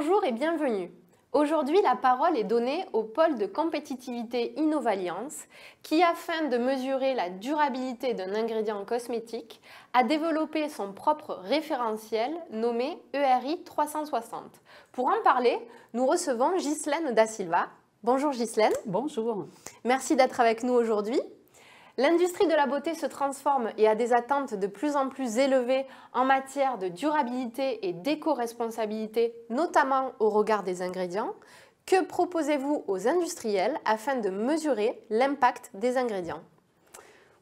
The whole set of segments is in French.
Bonjour et bienvenue. Aujourd'hui, la parole est donnée au pôle de compétitivité Innovalliance qui, afin de mesurer la durabilité d'un ingrédient cosmétique, a développé son propre référentiel nommé ERI 360. Pour en parler, nous recevons Ghislaine Da Silva. Bonjour Ghislaine. Bonjour. Merci d'être avec nous aujourd'hui. L'industrie de la beauté se transforme et a des attentes de plus en plus élevées en matière de durabilité et d'éco-responsabilité, notamment au regard des ingrédients. Que proposez-vous aux industriels afin de mesurer l'impact des ingrédients?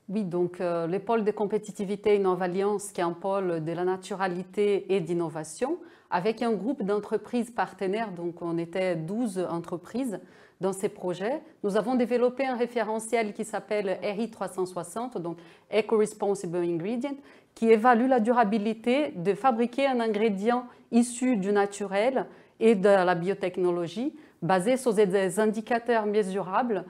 Oui, donc le pôle de compétitivité Innovalliance, qui est un pôle de la naturalité et d'innovation, avec un groupe d'entreprises partenaires, donc on était 12 entreprises dans ces projets. Nous avons développé un référentiel qui s'appelle ERI 360, donc Eco-Responsible Ingredient, qui évalue la durabilité de fabriquer un ingrédient issu du naturel et de la biotechnologie, basé sur des indicateurs mesurables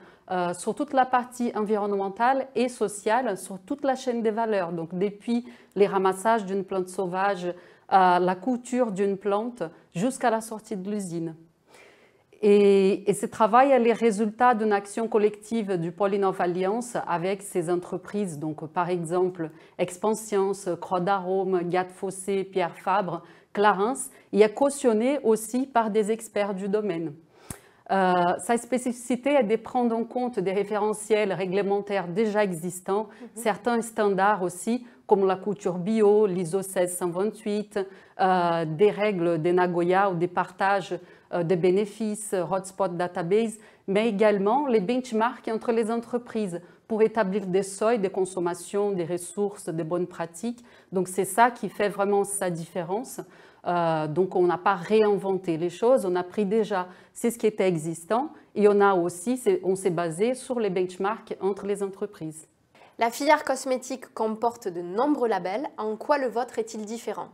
sur toute la partie environnementale et sociale, sur toute la chaîne des valeurs, donc depuis les ramassages d'une plante sauvage, la couture d'une plante, jusqu'à la sortie de l'usine. Et ce travail est le résultat d'une action collective du pôle Innovalliance avec ces entreprises, donc par exemple Expansiance, Croix d'Arôme, Gade Fossé, Pierre Fabre, Clarins, et est cautionné aussi par des experts du domaine. Sa spécificité est de prendre en compte des référentiels réglementaires déjà existants, certains standards aussi, comme la couture bio, l'ISO 16128, des règles de Nagoya ou des partages de bénéfices, Hotspot Database, mais également les benchmarks entre les entreprises pour établir des seuils de consommation, des ressources, des bonnes pratiques. Donc c'est ça qui fait vraiment sa différence. Donc on n'a pas réinventé les choses, on a pris déjà ce qui était existant et on s'est basé sur les benchmarks entre les entreprises. La filière cosmétique comporte de nombreux labels. En quoi le vôtre est-il différent?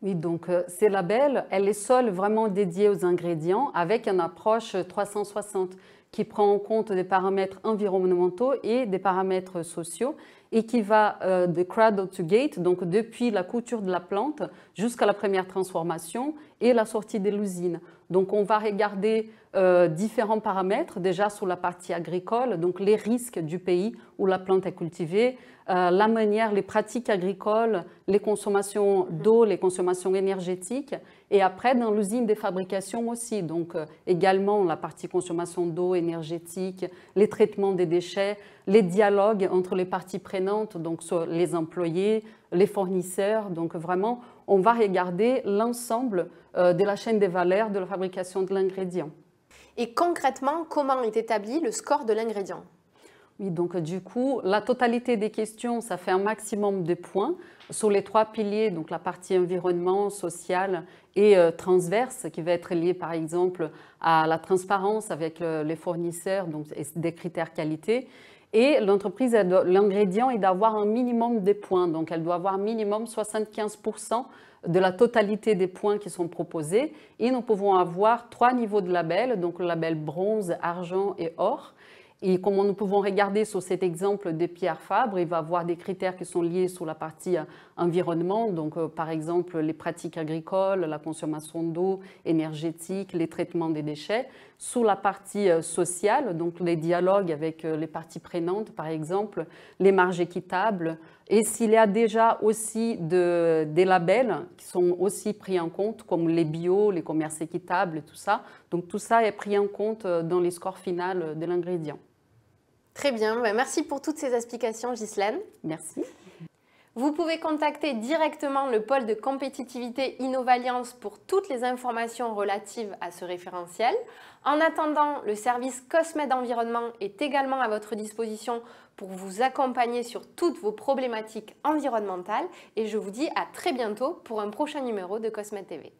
Oui, donc ces labels, elle est seule vraiment dédiée aux ingrédients avec une approche 360 qui prend en compte des paramètres environnementaux et des paramètres sociaux et qui va de cradle to gate, donc depuis la couture de la plante jusqu'à la première transformation et la sortie de l'usine. Donc on va regarder différents paramètres déjà sur la partie agricole, donc les risques du pays où la plante est cultivée, la manière, les pratiques agricoles, les consommations d'eau, les consommations énergétiques, et après dans l'usine des fabrications aussi, donc également la partie consommation d'eau, énergétique, les traitements des déchets, les dialogues entre les parties prenantes, donc sur les employés, les fournisseurs, donc vraiment on va regarder l'ensemble de la chaîne des valeurs de la fabrication de l'ingrédient. Et concrètement, comment est établi le score de l'ingrédient? Oui, donc du coup, la totalité des questions, ça fait un maximum de points sur les 3 piliers, donc la partie environnement, social et transverse, qui va être liée par exemple à la transparence avec les fournisseurs, donc des critères qualité. Et l'entreprise, l'ingrédient est d'avoir un minimum de points, donc elle doit avoir minimum 75% de la totalité des points qui sont proposés. Et nous pouvons avoir 3 niveaux de label, donc le label bronze, argent et or. Et comme nous pouvons regarder sur cet exemple de Pierre Fabre, il va avoir des critères qui sont liés sur la partie environnement, donc par exemple les pratiques agricoles, la consommation d'eau, énergétique, les traitements des déchets. Sous la partie sociale, donc les dialogues avec les parties prenantes, par exemple, les marges équitables. Et s'il y a déjà aussi des labels qui sont aussi pris en compte, comme les bio, les commerces équitables et tout ça. Donc tout ça est pris en compte dans les scores finaux de l'ingrédient. Très bien, merci pour toutes ces explications Ghislaine. Merci. Vous pouvez contacter directement le pôle de compétitivité Innovalliance pour toutes les informations relatives à ce référentiel. En attendant, le service Cosmed Environnement est également à votre disposition pour vous accompagner sur toutes vos problématiques environnementales et je vous dis à très bientôt pour un prochain numéro de Cosmed TV.